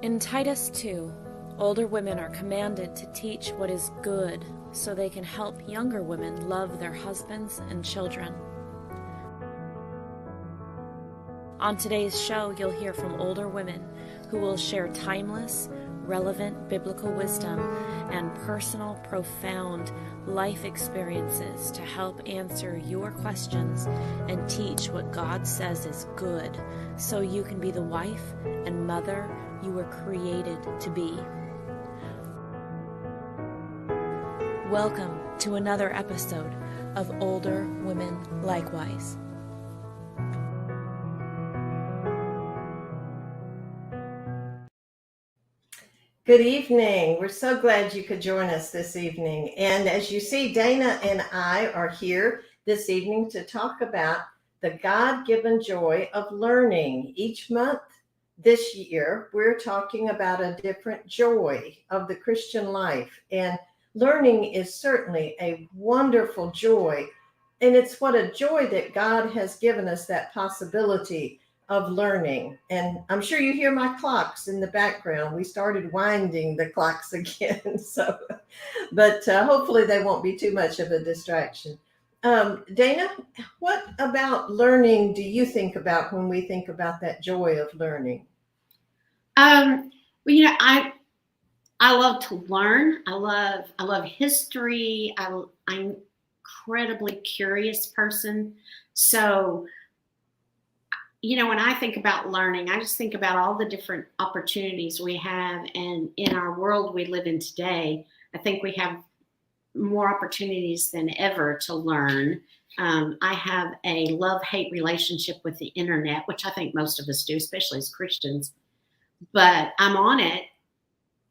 In Titus 2, older women are commanded to teach what is good so they can help younger women love their husbands and children. On today's show, you'll hear from older women who will share timeless, relevant biblical wisdom and personal, profound life experiences to help answer your questions and teach what God says is good so you can be the wife and mother you were created to be. Welcome to another episode of Older Women Likewise. Good evening. We're so glad you could join us this evening. And as you see, Dana and I are here this evening to talk about the God-given joy of learning. Each month this year, we're talking about a different joy of the Christian life. And learning is certainly a wonderful joy. And it's what a joy that God has given us, that possibility of learning. And I'm sure you hear my clocks in the background. We started winding the clocks again. But hopefully they won't be too much of a distraction. Dana, what about learning do you think about when we think about that joy of learning? Well, I love to learn. I love history. I'm an incredibly curious person. So, when I think about learning, I just think about all the different opportunities we have. And in our world we live in today, I think we have more opportunities than ever to learn. I have a love-hate relationship with the internet, which I think most of us do, especially as Christians. But I'm on it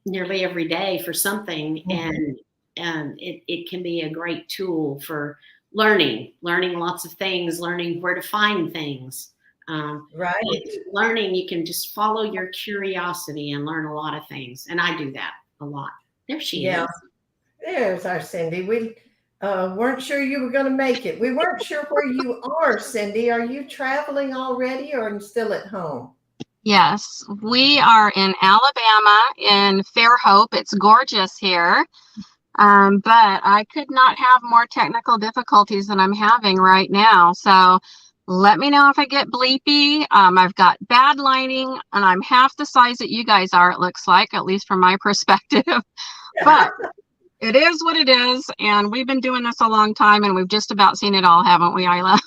nearly every day for something. Mm-hmm. And it can be a great tool for learning lots of things, learning where to find things. Right. Learning, you can just follow your curiosity and learn a lot of things. And I do that a lot. There she is. There's our Cindy. We weren't sure you were going to make it. We weren't sure where you are, Cindy. Are you traveling already or still at home? Yes, we are in Alabama in Fairhope. It's gorgeous here. But I could not have more technical difficulties than I'm having right now. So let me know if I get bleepy. I've got bad lighting and I'm half the size that you guys are, it looks like, at least from my perspective. But it is what it is. And we've been doing this a long time and we've just about seen it all, haven't we, Ila?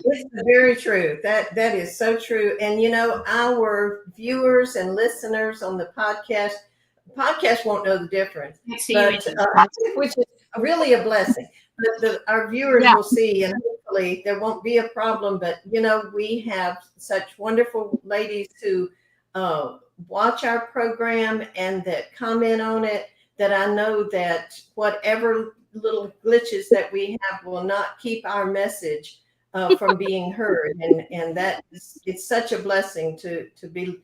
It's very true. That is so true. And, our viewers and listeners on the podcast won't know the difference, which is really a blessing. But our viewers will see, and hopefully there won't be a problem. But, we have such wonderful ladies who watch our program and that comment on it, that I know that whatever little glitches that we have will not keep our message from being heard. And that it's such a blessing to be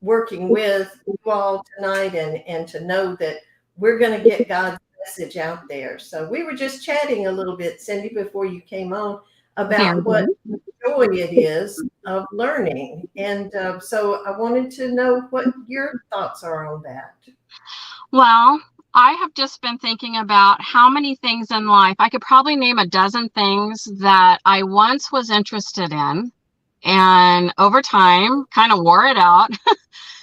working with you all tonight and to know that we're going to get God's message out there. So we were just chatting a little bit, Cindy, before you came on about what joy it is of learning. And so I wanted to know what your thoughts are on that. Well, I have just been thinking about how many things in life, I could probably name a dozen things that I once was interested in and over time kind of wore it out,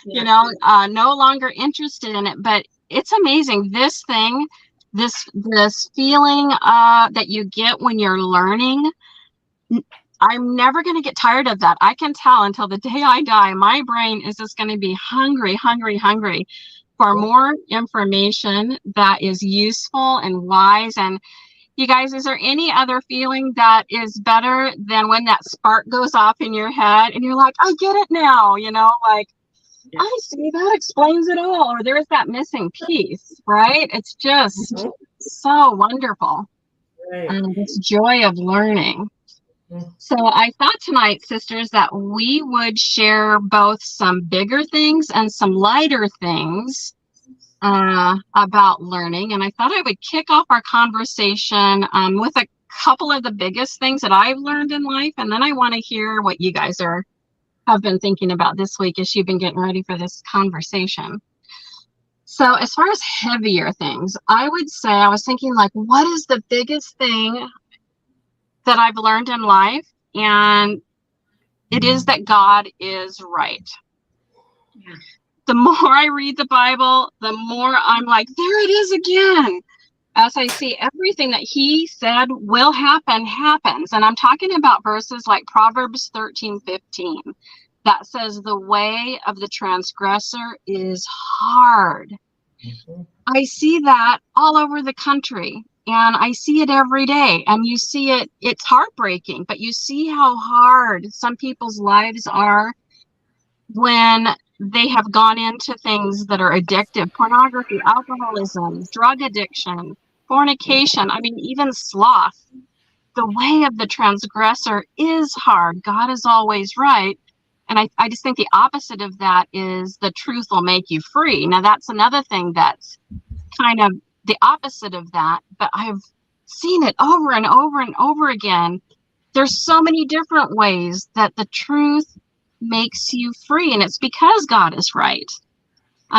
no longer interested in it. But it's amazing. This thing, this feeling that you get when you're learning, I'm never going to get tired of that. I can tell until the day I die, my brain is just going to be hungry for more information that is useful and wise. And you guys, is there any other feeling that is better than when that spark goes off in your head and you're like, I get it now, I see, that explains it all, or there's that missing piece, right? It's just so wonderful. Right. And this joy of learning. So I thought tonight, sisters, that we would share both some bigger things and some lighter things about learning. And I thought I would kick off our conversation with a couple of the biggest things that I've learned in life. And then I want to hear what you guys are have been thinking about this week as you've been getting ready for this conversation. So as far as heavier things, I would say I was thinking, like, what is the biggest thing that I've learned in life? And it is that God is right. Yeah. The more I read the Bible, the more I'm like, there it is again. As I see everything that he said will happen, happens. And I'm talking about verses like Proverbs 13:15 that says the way of the transgressor is hard. Mhm. I see that all over the country, and I see it every day. And you see it, it's heartbreaking, but you see how hard some people's lives are when they have gone into things that are addictive: pornography, alcoholism, drug addiction, fornication. I mean, even sloth. The way of the transgressor is hard. God is always right. And I just think the opposite of that is the truth will make you free. Now, that's another thing that's kind of the opposite of that, but I've seen it over and over and over again. There's so many different ways that the truth makes you free, and it's because God is right.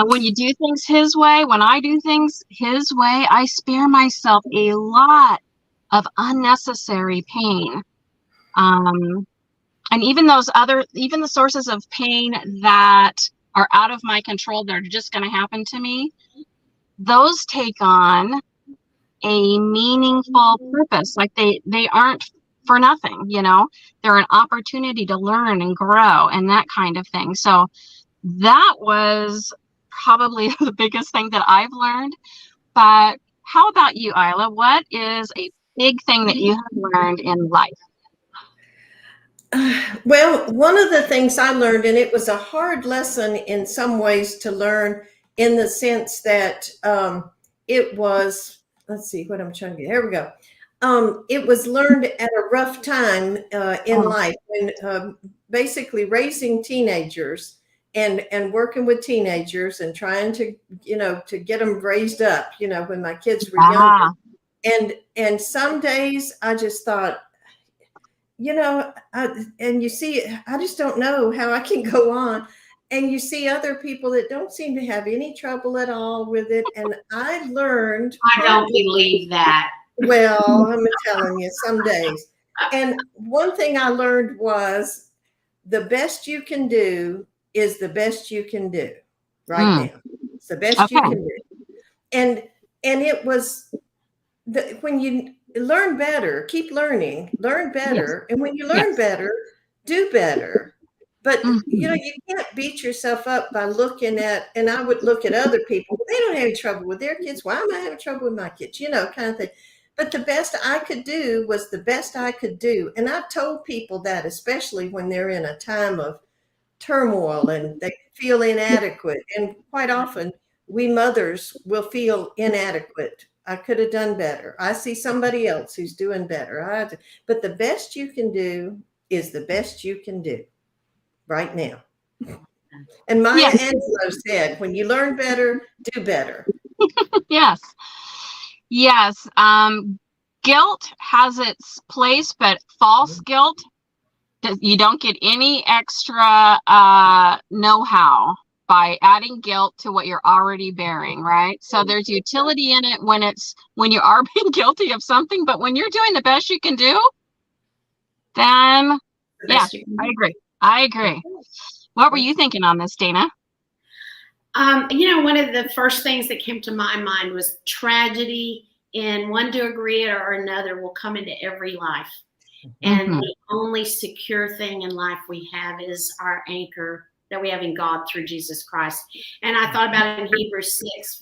When you do things his way, when I do things his way, I spare myself a lot of unnecessary pain. And even the sources of pain that are out of my control, that are just going to happen to me, those take on a meaningful purpose. Like they aren't for nothing, they're an opportunity to learn and grow and that kind of thing. So that was probably the biggest thing that I've learned. But how about you, Ila? What is a big thing that you have learned in life? Well, one of the things I learned, and it was a hard lesson in some ways to learn, in the sense that it was, let's see what I'm trying to get. Here we go. It was learned at a rough time in life, when basically raising teenagers and working with teenagers and trying to, to get them raised up, when my kids were younger. And some days I just thought, and you see, I just don't know how I can go on. And you see other people that don't seem to have any trouble at all with it. And I learned. I don't believe that. Well, I'm telling you, some days. And one thing I learned was the best you can do is the best you can do right now. It's the best you can do. And it was when you learn better, keep learning, learn better. Yes. And when you learn better, do better. But, you can't beat yourself up by looking at, and I would look at other people. They don't have any trouble with their kids. Why am I having trouble with my kids? Kind of thing. But the best I could do was the best I could do. And I've told people that, especially when they're in a time of turmoil and they feel inadequate. And quite often we mothers will feel inadequate. I could have done better. I see somebody else who's doing better. But the best you can do is the best you can do right now. And Maya Angelou said, when you learn better, do better. Yes. Yes. Guilt has its place, but false guilt, you don't get any extra know-how by adding guilt to what you're already bearing, right? So there's utility in it when you are being guilty of something, but when you're doing the best you can do, then I agree. What were you thinking on this, Dana? One of the first things that came to my mind was tragedy, in one degree or another, will come into every life. And the only secure thing in life we have is our anchor that we have in God through Jesus Christ. And I thought about it in Hebrews 6,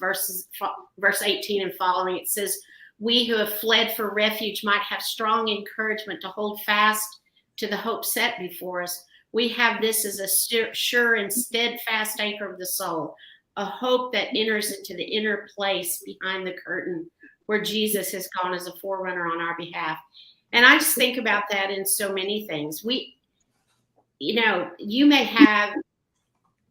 verse 18 and following. It says, we who have fled for refuge might have strong encouragement to hold fast to the hope set before us. We have this as a sure and steadfast anchor of the soul, a hope that enters into the inner place behind the curtain where Jesus has gone as a forerunner on our behalf. And I just think about that in so many things. You may have,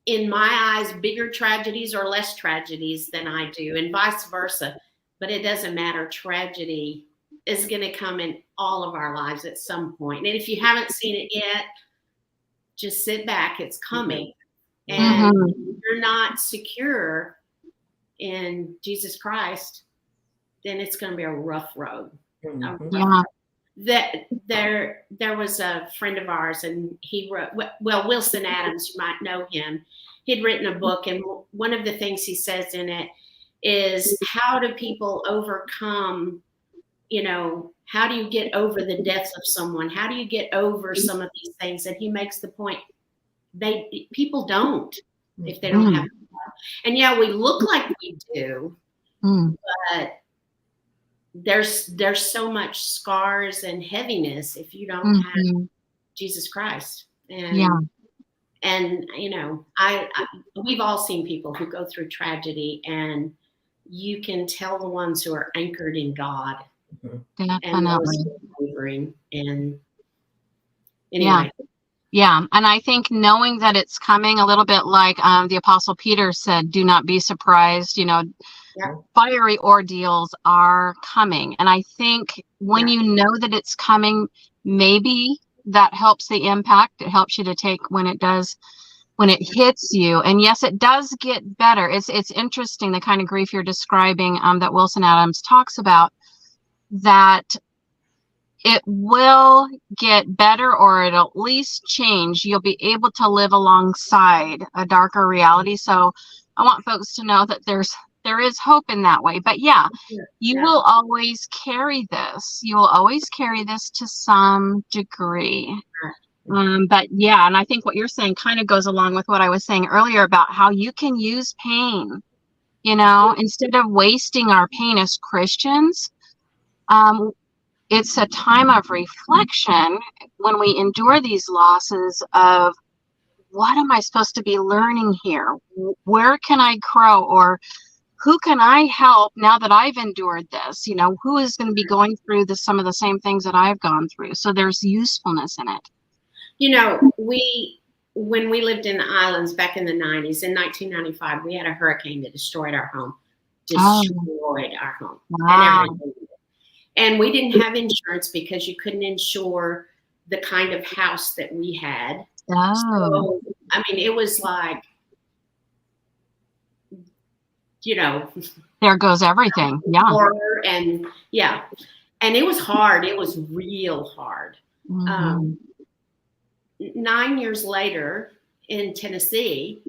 in my eyes, bigger tragedies or less tragedies than I do, and vice versa. But it doesn't matter. Tragedy is going to come in all of our lives at some point. And if you haven't seen it yet, just sit back. It's coming. Mm-hmm. And Mhm. if you're not secure in Jesus Christ, then it's going to be a rough road. Mm-hmm. Yeah. That there was a friend of ours, and he wrote, well, Wilson Adams, you might know him. He'd written a book, and one of the things he says in it is, how do people overcome, how do you get over the death of someone? How do you get over some of these things? And he makes the point, people don't, if they don't have it. And yeah, we look like we do, but there's so much scars and heaviness if you don't have Jesus Christ. And and I we've all seen people who go through tragedy, and you can tell the ones who are anchored in God. Definitely. And those wavering. And anyway. Yeah. And I think knowing that it's coming, a little bit like the Apostle Peter said, do not be surprised, fiery ordeals are coming. And I think when you know that it's coming, maybe that helps the impact. It helps you to take when it hits you. And yes, it does get better. It's interesting, the kind of grief you're describing that Wilson Adams talks about, that it will get better, or it'll at least change. You'll be able to live alongside a darker reality. So I want folks to know that there is hope in that way. But you will always carry this. You will always carry this to some degree. But and I think what you're saying kind of goes along with what I was saying earlier about how you can use pain, instead of wasting our pain as Christians. It's a time of reflection when we endure these losses of, what am I supposed to be learning here? Where can I grow? Or who can I help now that I've endured this? Who is going to be going through some of the same things that I've gone through? So there's usefulness in it. When we lived in the islands back in the 90s, in 1995, we had a hurricane that destroyed our home. Our home. Wow. And everything. And we didn't have insurance because you couldn't insure the kind of house that we had. So, it was like, there goes everything. Horror, and it was hard. It was real hard. 9 years later in Tennessee,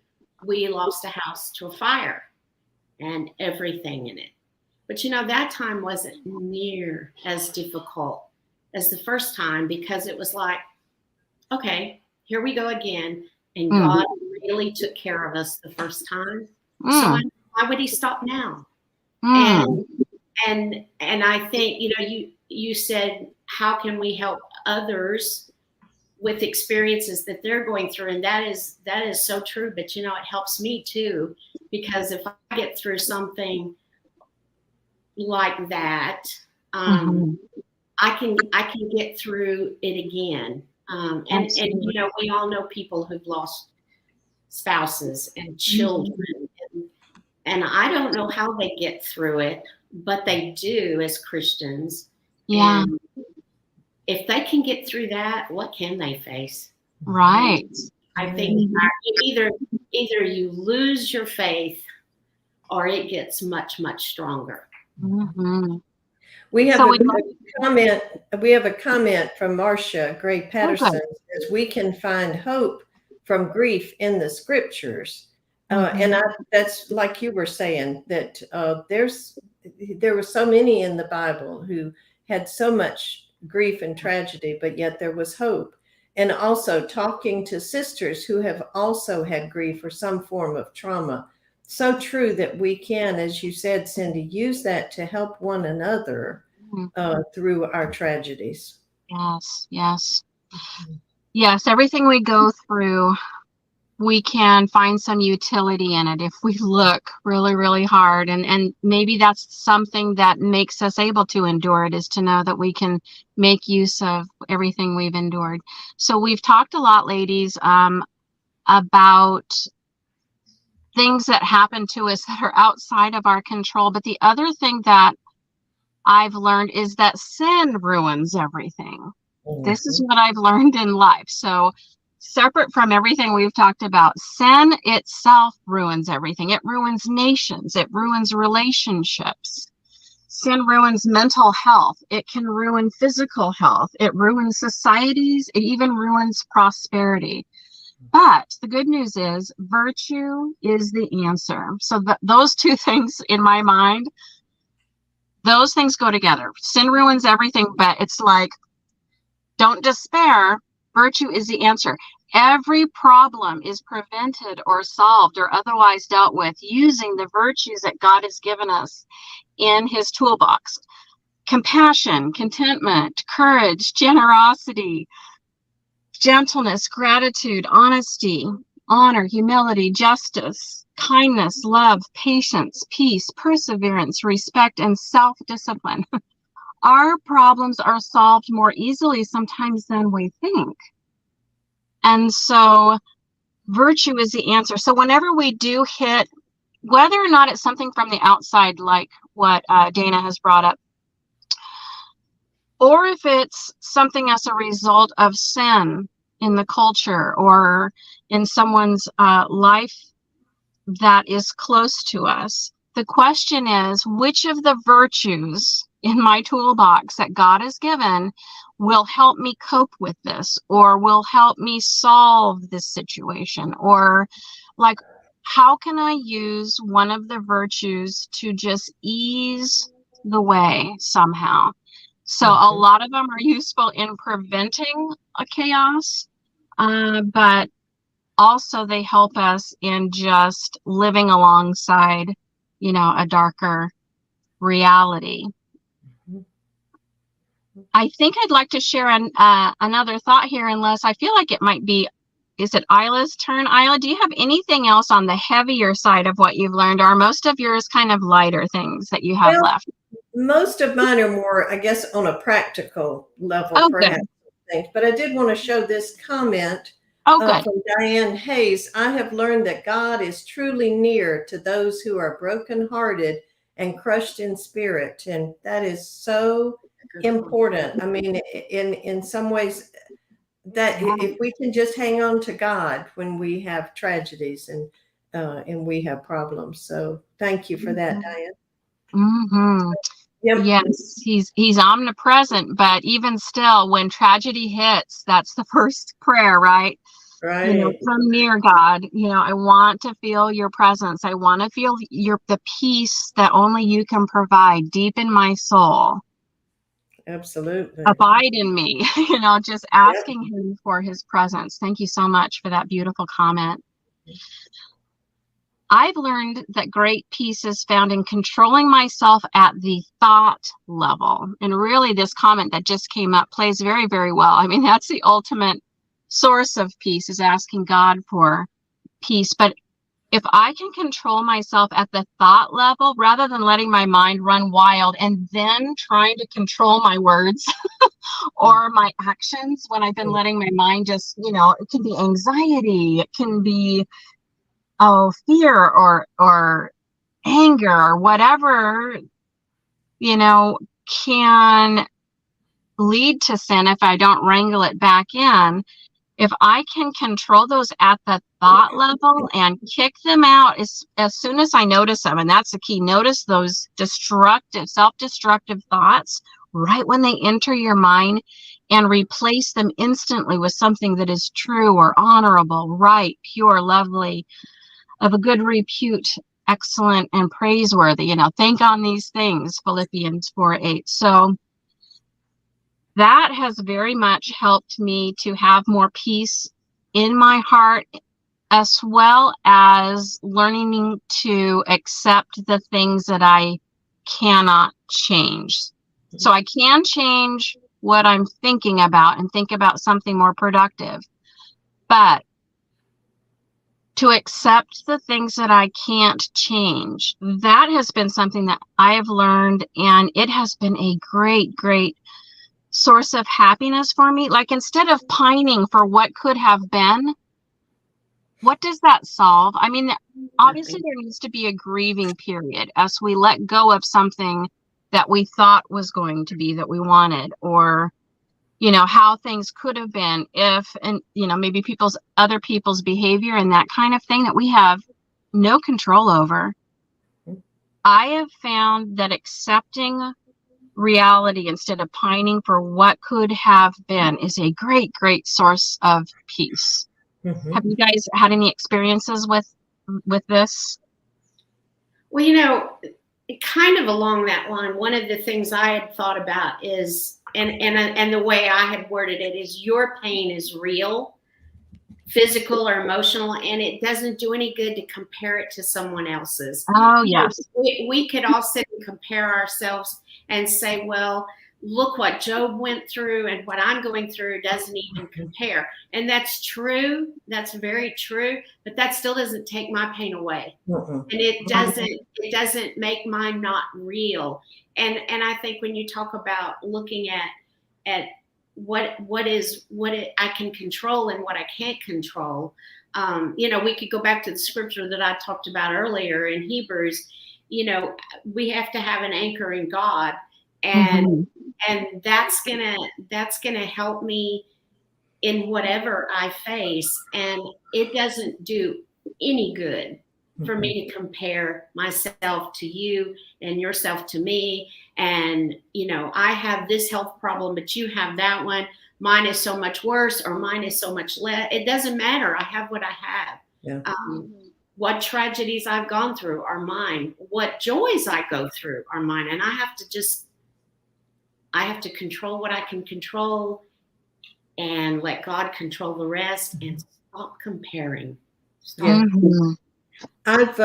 we lost a house to a fire and everything in it. But that time wasn't near as difficult as the first time, because it was like, okay, here we go again. And God really took care of us the first time. So why would he stop now? And I think, you said, how can we help others with experiences that they're going through? And that is so true. But, it helps me too, because if I get through something like that, I can get through it again. And we all know people who've lost spouses and children, and I don't know how they get through it, but they do as Christians. And if they can get through that, what can they face? Right. I think either you lose your faith, or it gets much, much stronger. We have a comment. We have a comment from Marcia Gray Patterson. Says, we can find hope from grief in the scriptures, and that's like you were saying, that there were so many in the Bible who had so much grief and tragedy, but yet there was hope. And also talking to sisters who have also had grief or some form of trauma. So true that we can, as you said, Cindy, use that to help one another through our tragedies. Yes. Everything we go through, we can find some utility in it if we look really, really hard. And maybe that's something that makes us able to endure it, is to know that we can make use of everything we've endured. So we've talked a lot, ladies, about things that happen to us that are outside of our control. But the other thing that I've learned is that sin ruins everything. This is what I've learned in life. So separate from everything we've talked about. Sin itself ruins everything. It ruins nations. It ruins relationships. Sin ruins mental health. It can ruin physical health. It ruins societies. It even ruins prosperity. But the good news is virtue is the answer. So those two things in my mind, those things go together. Sin ruins everything, but it's like, don't despair. Virtue is the answer. Every problem is prevented or solved or otherwise dealt with using the virtues that God has given us in his toolbox. Compassion, contentment, courage, generosity, gentleness, gratitude, honesty, honor, humility, justice, kindness, love, patience, peace, perseverance, respect, and self-discipline. Our problems are solved more easily sometimes than we think. And so virtue is the answer. So whenever we do hit, whether or not it's something from the outside, like what Dana has brought up, or if it's something as a result of sin in the culture or in someone's life that is close to us, the question is, which of the virtues in my toolbox that God has given will help me cope with this, or will help me solve this situation? Or like, how can I use one of the virtues to just ease the way somehow? So a lot of them are useful in preventing a chaos, but also they help us in just living alongside, a darker reality. I think I'd like to share another thought here, unless I feel like it might be, is it Ila's turn? Ila, do you have anything else on the heavier side of what you've learned, or are most of yours kind of lighter things that you have left? Most of mine are more, I guess, on a practical level, perhaps. But I did want to show this comment from Diane Hayes. I have learned that God is truly near to those who are brokenhearted and crushed in spirit. And that is so important. I mean, in some ways, that if we can just hang on to God when we have tragedies and we have problems. So thank you for that, Diane. Mm-hmm. Yep. Yes, he's omnipresent, but even still, when tragedy hits, that's the first prayer, right? Right. Come near, God. I want to feel your presence. I want to feel the peace that only you can provide deep in my soul. Absolutely. Abide in me, just asking him for his presence. Thank you so much for that beautiful comment. I've learned that great peace is found in controlling myself at the thought level. And really, this comment that just came up plays very, very well. I mean, that's the ultimate source of peace, is asking God for peace. But if I can control myself at the thought level, rather than letting my mind run wild and then trying to control my words or my actions, when I've been letting my mind just, it can be anxiety, it can be fear or anger or whatever, can lead to sin if I don't wrangle it back in. If I can control those at the thought level and kick them out as soon as I notice them, and that's the key, notice those self-destructive thoughts right when they enter your mind, and replace them instantly with something that is true or honorable, right, pure, lovely, of a good repute, excellent, and praiseworthy. Think on these things, Philippians 4:8. So that has very much helped me to have more peace in my heart, as well as learning to accept the things that I cannot change. So I can change what I'm thinking about and think about something more productive, but to accept the things that I can't change, that has been something that I have learned, and it has been a great, great source of happiness for me. Like, instead of pining for what could have been, what does that solve? I mean, obviously there needs to be a grieving period as we let go of something that we thought was going to be, that we wanted, or you know, how things could have been if, and, you know, maybe other people's behavior and that kind of thing that we have no control over. I have found that accepting reality instead of pining for what could have been is a great, great source of peace. Mm-hmm. Have you guys had any experiences with this? Well, you know, kind of along that line, one of the things I had thought about is, and the way I had worded it is, your pain is real, physical or emotional, and it doesn't do any good to compare it to someone else's. Oh, yes. We could all sit and compare ourselves and say, well, look what Job went through, and what I'm going through doesn't even compare. And that's true. That's very true. But that still doesn't take my pain away. And it doesn't make mine not real. And I think when you talk about looking at what I can control and what I can't control, you know, we could go back to the scripture that I talked about earlier in Hebrews. You know, we have to have an anchor in God, and that's gonna help me in whatever I face. And it doesn't do any good for me to compare myself to you and yourself to me. And, you know, I have this health problem, but you have that one. Mine is so much worse, or mine is so much less. It doesn't matter. I have what I have. Yeah. What tragedies I've gone through are mine. What joys I go through are mine. And I have to control what I can control, and let God control the rest, and stop comparing. I've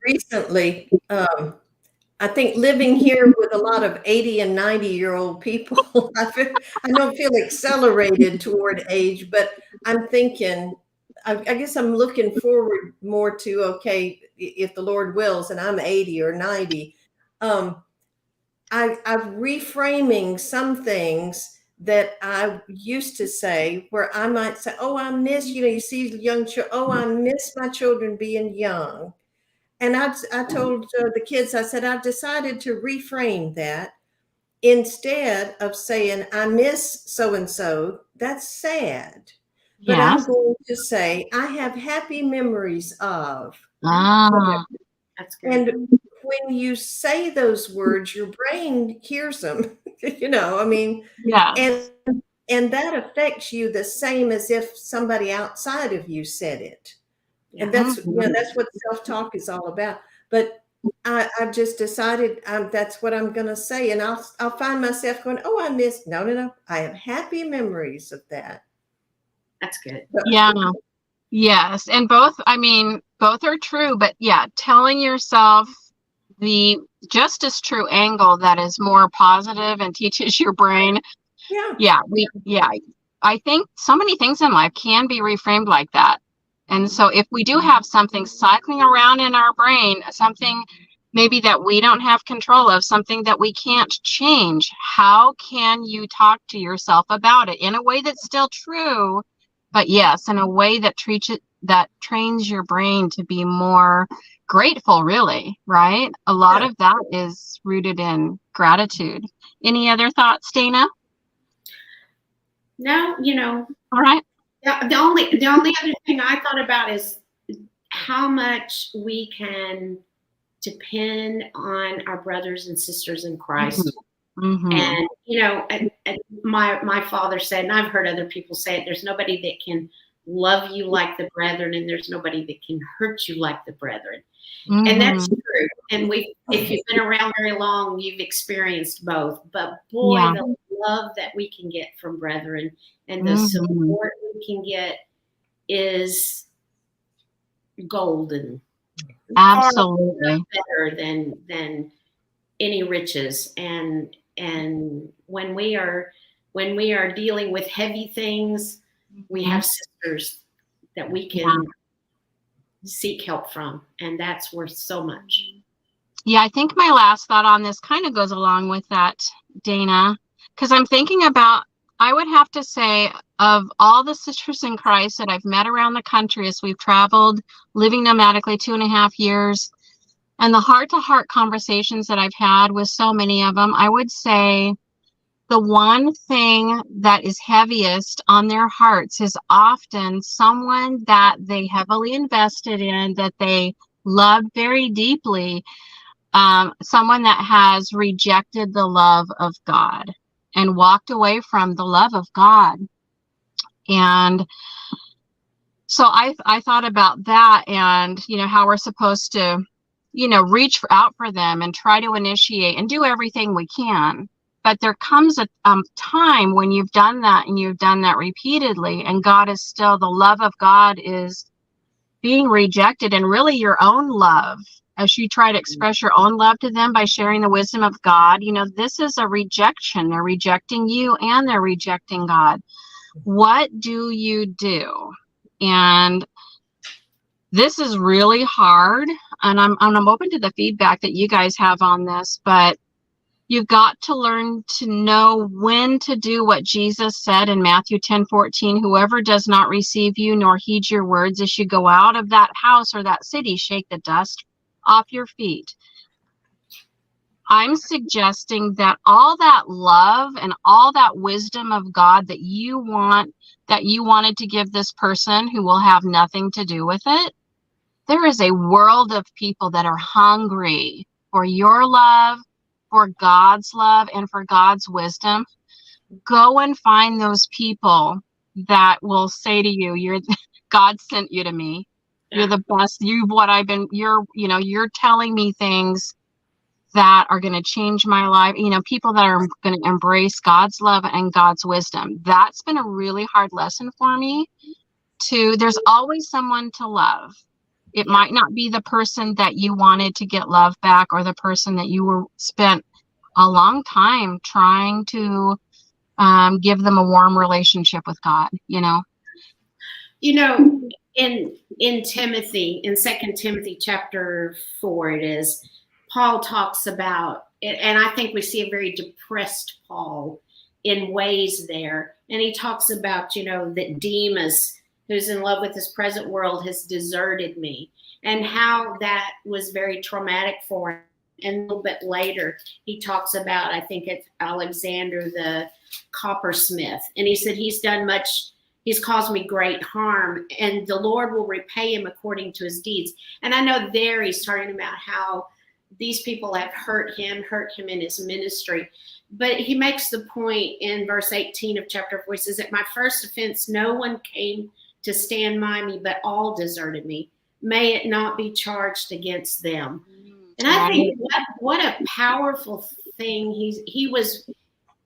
recently, I think, living here with a lot of 80 and 90-year-old people, I don't feel accelerated toward age, but I'm thinking, I guess I'm looking forward more to, okay, if the Lord wills and I'm 80 or 90, I'm reframing some things that I used to say, where I might say, oh, I miss, you know, you see young children, oh, I miss my children being young. And I told the kids, I said, I've decided to reframe that. Instead of saying, I miss so-and-so, that's sad. But I'm going to say, I have happy memories of. That's good. And when you say those words, your brain hears them, you know, I mean, and that affects you the same as if somebody outside of you said it. And that's, you know, that's what self-talk is all about. But I've just decided that's what I'm going to say. And I'll find myself going, oh, I missed. No. I have happy memories of that. That's good. Yeah. Yes. And both are true. But yeah, telling yourself the just as true angle that is more positive and teaches your brain. I think so many things in life can be reframed like that. And so if we do have something cycling around in our brain, something maybe that we don't have control of, something that we can't change, how can you talk to yourself about it in a way that's still true, but yes, in a way that trains your brain to be more grateful, really, right? A lot of that is rooted in gratitude. Any other thoughts, Dana? No, you know. All right. The only other thing I thought about is how much we can depend on our brothers and sisters in Christ. And, you know, my father said, and I've heard other people say it, there's nobody that can love you like the brethren, and there's nobody that can hurt you like the brethren. And that's true. And if you've been around very long, you've experienced both. But boy, the love that we can get from brethren and the support we can get is golden. Absolutely. Better than any riches. And when we are dealing with heavy things, we have sisters that we can seek help from, and that's worth so much. Yeah, I think my last thought on this kind of goes along with that, Dana, because I'm thinking about, I would have to say, of all the sisters in Christ that I've met around the country as we've traveled, living nomadically 2.5 years, and the heart-to-heart conversations that I've had with so many of them, I would say the one thing that is heaviest on their hearts is often someone that they heavily invested in, that they love very deeply, someone that has rejected the love of God and walked away from the love of God. And so I thought about that, and, how we're supposed to, reach out for them and try to initiate and do everything we can. But there comes a time when you've done that, and you've done that repeatedly, and God is still, the love of God is being rejected, and really your own love, as you try to express your own love to them by sharing the wisdom of God, this is a rejection. They're rejecting you, and they're rejecting God. What do you do? And this is really hard, and I'm open to the feedback that you guys have on this, but you've got to learn to know when to do what Jesus said in Matthew 10:14, whoever does not receive you nor heed your words as you go out of that house or that city, shake the dust off your feet. I'm suggesting that all that love and all that wisdom of God that you wanted to give this person who will have nothing to do with it, there is a world of people that are hungry for your love, for God's love, and for God's wisdom. Go and find those people that will say to you, God sent you to me. You're the best. You're telling me things that are going to change my life. People that are going to embrace God's love and God's wisdom. That's been a really hard lesson for me. There's always someone to love. It might not be the person that you wanted to get love back, or the person that you spent a long time trying to give them a warm relationship with God, In Timothy, in 2 Timothy chapter 4, it is, Paul talks about it, and I think we see a very depressed Paul in ways there. And he talks about, that Demas, who's in love with this present world, has deserted me, and how that was very traumatic for him. And a little bit later, he talks about, I think it's Alexander the coppersmith. And he said, he's caused me great harm, and the Lord will repay him according to his deeds. And I know there he's talking about how these people have hurt him in his ministry. But he makes the point in verse 18 of chapter 4, he says, at my first offense, no one came to stand by me, but all deserted me. May it not be charged against them. And I think what a powerful thing he was.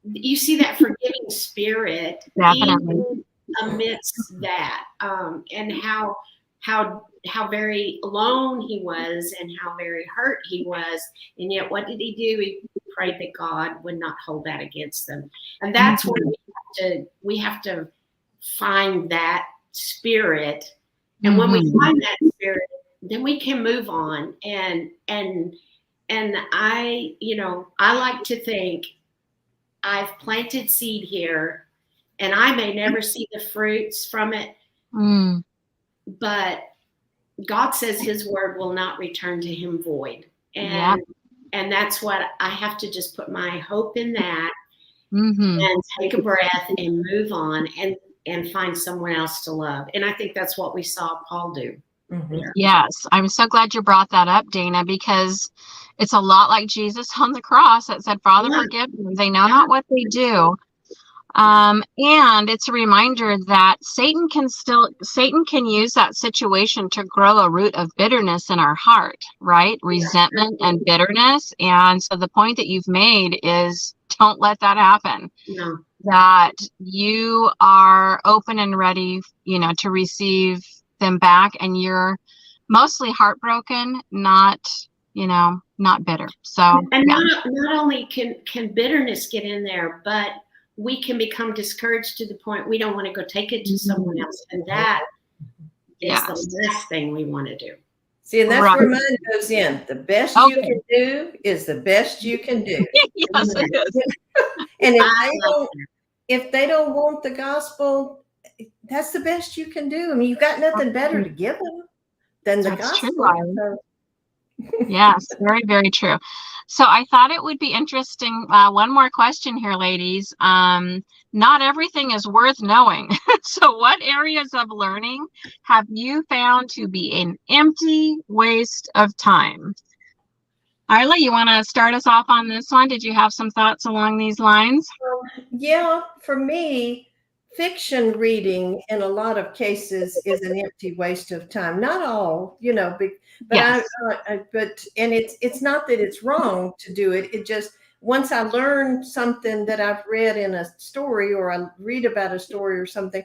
You see that forgiving spirit even amidst that, and how very alone he was, and how very hurt he was. And yet, what did he do? He prayed that God would not hold that against them. And that's where we have to find that spirit. And when we find that spirit, then we can move on. And I like to think I've planted seed here, and I may never see the fruits from it. But God says his word will not return to him void. And that's what I have to just put my hope in, that and take a breath and move on and find someone else to love. And I think that's what we saw Paul do. Yes, I'm so glad you brought that up, Dana, because it's a lot like Jesus on the cross that said, Father, forgive them. They know not what they do. And it's a reminder that Satan can use that situation to grow a root of bitterness in our heart, right? Resentment and bitterness. And so the point that you've made is, don't let that happen. No. That you are open and ready, to receive them back, and you're mostly heartbroken, not bitter. So, and not only can bitterness get in there, but we can become discouraged to the point we don't want to go take it to someone else. And that is the last thing we want to do. See, and that's where mine goes in. The best you can do is the best you can do. Yes, it is. And if they don't want the gospel, that's the best you can do. I mean, you've got nothing better to give them than the gospel. True, yes, very, very true. So I thought it would be interesting. One more question here, ladies. Not everything is worth knowing. So what areas of learning have you found to be an empty waste of time? Isla, you want to start us off on this one? Did you have some thoughts along these lines? Yeah, for me, fiction reading in a lot of cases is an empty waste of time. Not all, but Yes. and it's not that it's wrong to do it. It just once I learn something that I've read in a story or I read about a story or something,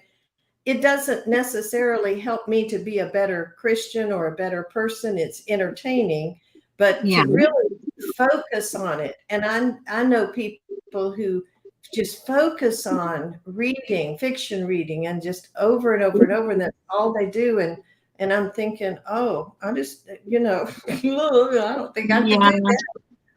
it doesn't necessarily help me to be a better Christian or a better person. It's entertaining, but Yeah. to really focus on it. And I know people who just focus on reading, fiction reading, and just over and over and over, and that's all they do. And I'm thinking, oh, I just, I don't think I could do that.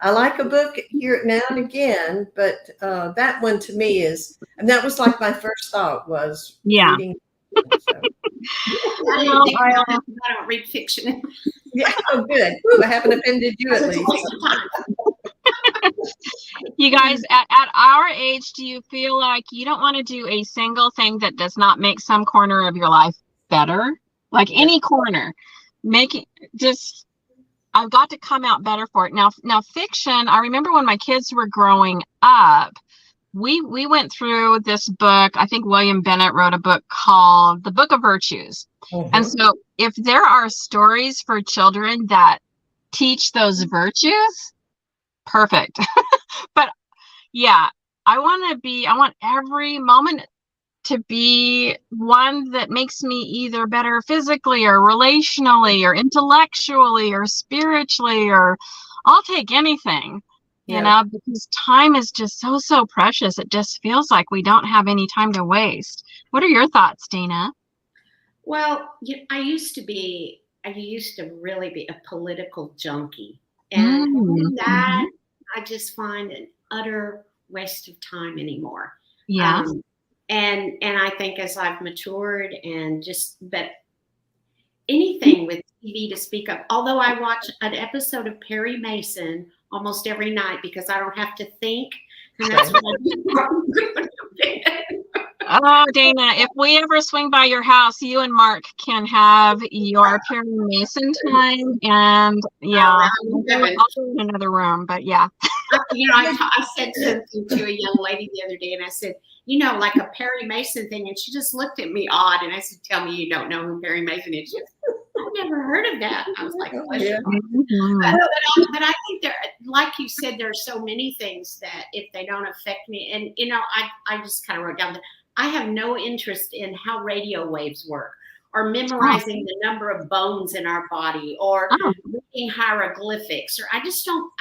I like a book here now and again, but that one to me and that was like my first thought was reading. So. I don't read fiction. Yeah, oh, good. Ooh, I haven't offended you at least. You guys, at our age, do you feel like you don't want to do a single thing that does not make some corner of your life better? Like any corner, I've got to come out better for it. Now fiction, I remember when my kids were growing up, we went through this book. I think William Bennett wrote a book called The Book of Virtues. Mm-hmm. And so if there are stories for children that teach those virtues, perfect. But yeah, I want every moment to be one that makes me either better physically or relationally or intellectually or spiritually, or I'll take anything, because time is just so precious. It just feels like we don't have any time to waste. What are your thoughts, Dana? Well, I used to really be a political junkie. And that I just find an utter waste of time anymore. Yeah. And I think as I've matured but anything with TV to speak of, although I watch an episode of Perry Mason almost every night because I don't have to think. And that's what I do. Oh, Dana, if we ever swing by your house, you and Mark can have your Perry Mason time. And I'll go in another room, but yeah. I said something to a young lady the other day, and I said, like a Perry Mason thing. And she just looked at me odd. And I said, tell me you don't know who Perry Mason is. She goes, I've never heard of that. I was like, but I think like you said, there are so many things that if they don't affect me, and I just kind of wrote down that I have no interest in how radio waves work, or memorizing the number of bones in our body, or reading hieroglyphics, or I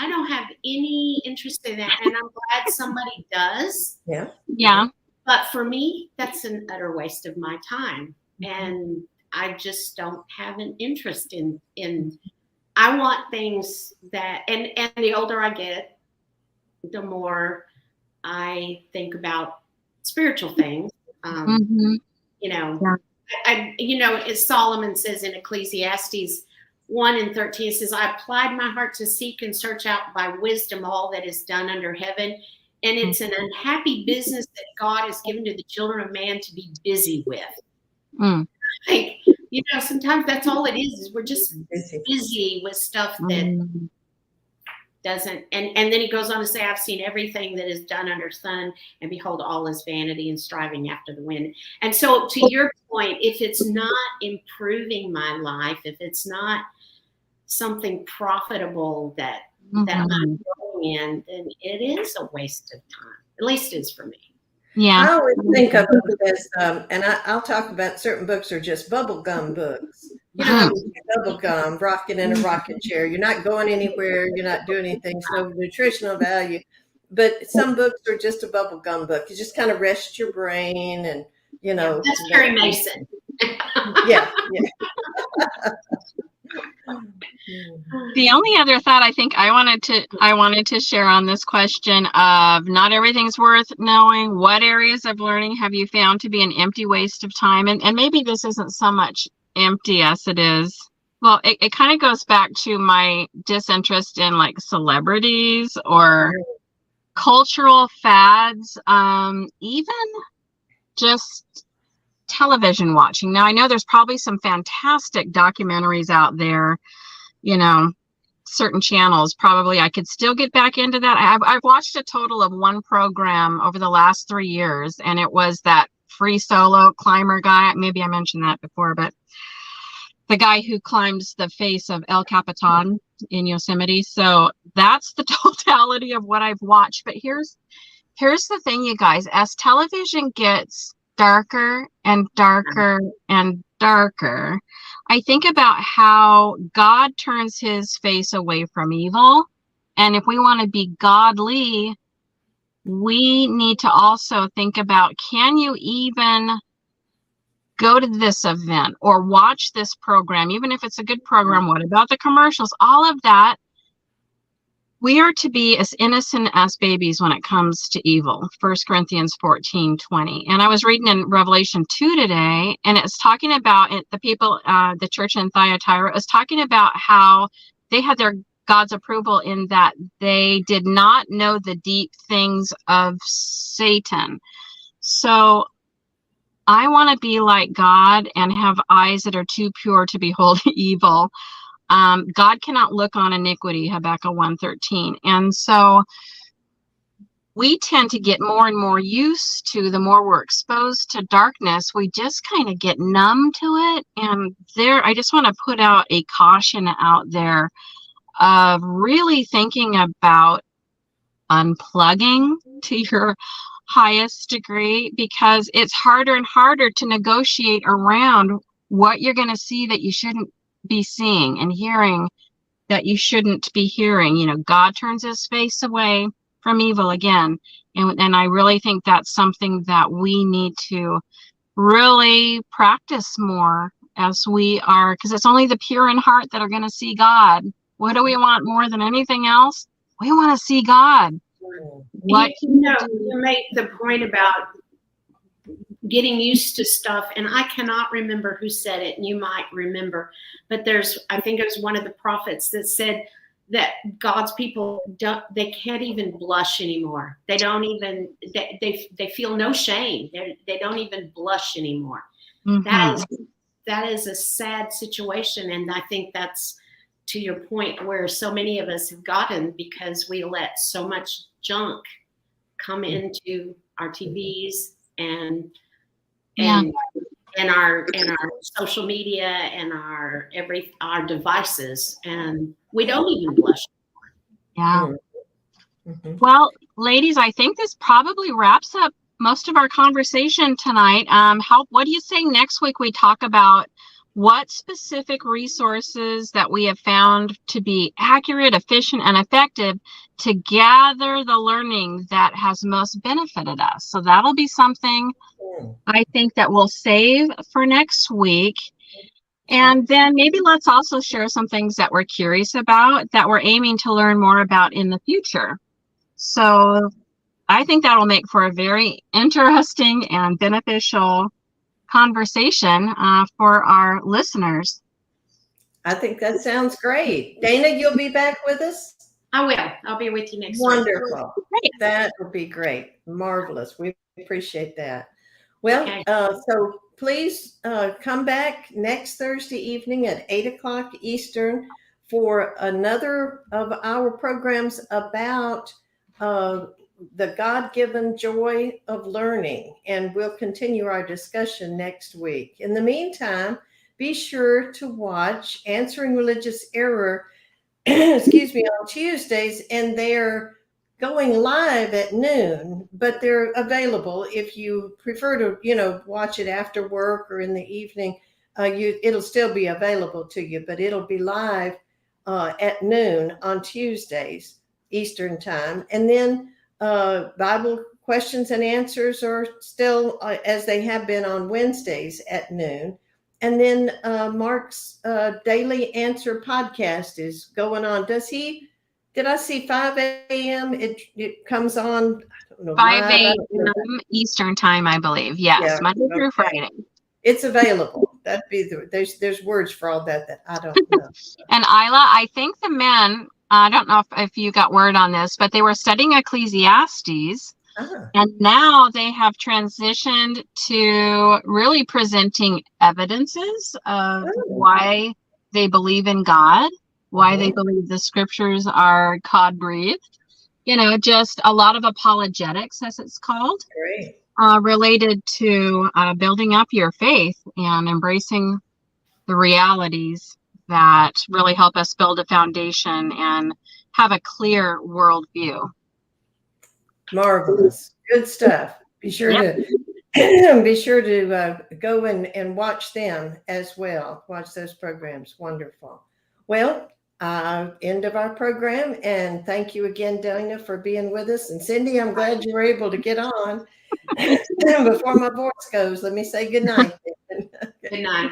don't have any interest in that. And I'm glad somebody does. Yeah. But for me, that's an utter waste of my time. And I just don't have an interest in I want things that, and the older I get, the more I think about spiritual things. As Solomon says in Ecclesiastes 1:13, it says, I applied my heart to seek and search out by wisdom all that is done under heaven. And it's an unhappy business that God has given to the children of man to be busy with. Like, sometimes that's all it is we're just busy with stuff that doesn't. And then he goes on to say, I've seen everything that is done under sun, and behold, all is vanity and striving after the wind. And so to your point, if it's not improving my life, if it's not something profitable that I'm going in, then it is a waste of time. At least it is for me. Yeah. I always think of it as, and I'll talk about certain books are just bubble gum books. Bubble gum, rocking in a rocking chair. You're not going anywhere. You're not doing anything. So nutritional value. But some books are just a bubble gum book. You just kind of rest your brain and, That's Perry Mason. Yeah. The only other thought I think I wanted to share on this question of not everything's worth knowing. What areas of learning have you found to be an empty waste of time? And maybe this isn't so much empty as it is Well, it kind of goes back to my disinterest in like celebrities or cultural fads, even just television watching. Now, I know there's probably some fantastic documentaries out there, you know, certain channels. Probably I could still get back into that. I've watched a total of one program over the last 3 years, and it was that free solo climber guy. Maybe I mentioned that before, but the guy who climbs the face of El Capitan in Yosemite. So that's the totality of what I've watched. But here's the thing, you guys, as television gets darker and darker and darker, I think about how God turns his face away from evil. And if we want to be godly, we need to also think about, can you even go to this event or watch this program, even if it's a good program? What about the commercials? All of that. We are to be as innocent as babies when it comes to evil. 1 Corinthians 14:20. And I was reading in Revelation 2 today, and it's talking about it, the people, the church in Thyatira is talking about how they had their God's approval in that they did not know the deep things of Satan. So I want to be like God and have eyes that are too pure to behold evil. God cannot look on iniquity, Habakkuk 1:13. And so we tend to get more and more used to, the more we're exposed to darkness, we just kind of get numb to it. And I just want to put out a caution out there of really thinking about unplugging to your highest degree, because it's harder and harder to negotiate around what you're going to see that you shouldn't be seeing, and hearing that you shouldn't be hearing. You know, God turns his face away from evil again. And I really think that's something that we need to really practice more as we are, because it's only the pure in heart that are going to see God. What do we want more than anything else? We want to see God. What you make the point about getting used to stuff, and I cannot remember who said it, and you might remember, but I think it was one of the prophets that said that God's people they can't even blush anymore. They don't even, they feel no shame. They don't even blush anymore. Mm-hmm. That is a sad situation, and I think that's, to your point, where so many of us have gotten because we let so much junk come into our TVs and our social media and our devices, and we don't even blush. Yeah. Mm-hmm. Well, ladies, I think this probably wraps up most of our conversation tonight. What do you say next week we talk about what specific resources that we have found to be accurate, efficient, and effective to gather the learning that has most benefited us? So that'll be something I think that we'll save for next week. And then maybe let's also share some things that we're curious about, that we're aiming to learn more about in the future. So I think that'll make for a very interesting and beneficial conversation for our listeners. I think that sounds great. Dana, you'll be back with us? I will. I'll be with you next week. Wonderful. That will be great. Marvelous. We appreciate that. Well, okay. So please come back next Thursday evening at 8:00 Eastern for another of our programs about the God-given joy of learning. And we'll continue our discussion next week. In the meantime, be sure to watch Answering Religious Error, on Tuesdays, and they're going live at noon, but they're available if you prefer to, watch it after work or in the evening. It'll still be available to you, but it'll be live at noon on Tuesdays Eastern time. And then Bible questions and answers are still as they have been on Wednesdays at noon. And then Mark's Daily Answer podcast is going on. Did I see 5 a.m.? It comes on, I don't know, 5 a.m. Eastern time, I believe. Yes, yeah, Monday through Friday. It's available. that'd be there's words for all that I don't know. And Ila, I think the men, I don't know if you got word on this, but they were studying Ecclesiastes. And now they have transitioned to really presenting evidences of why they believe in God, why they believe the scriptures are God breathed. Just a lot of apologetics, as it's called. Great. Related to building up your faith and embracing the realities that really help us build a foundation and have a clear worldview. Marvelous. Good stuff. Be sure to go and watch them as well. Watch those programs. Wonderful. Well, end of our program, and thank you again, Dana, for being with us. And Cindy, I'm glad you were able to get on. Before my voice goes, let me say good night. Good night.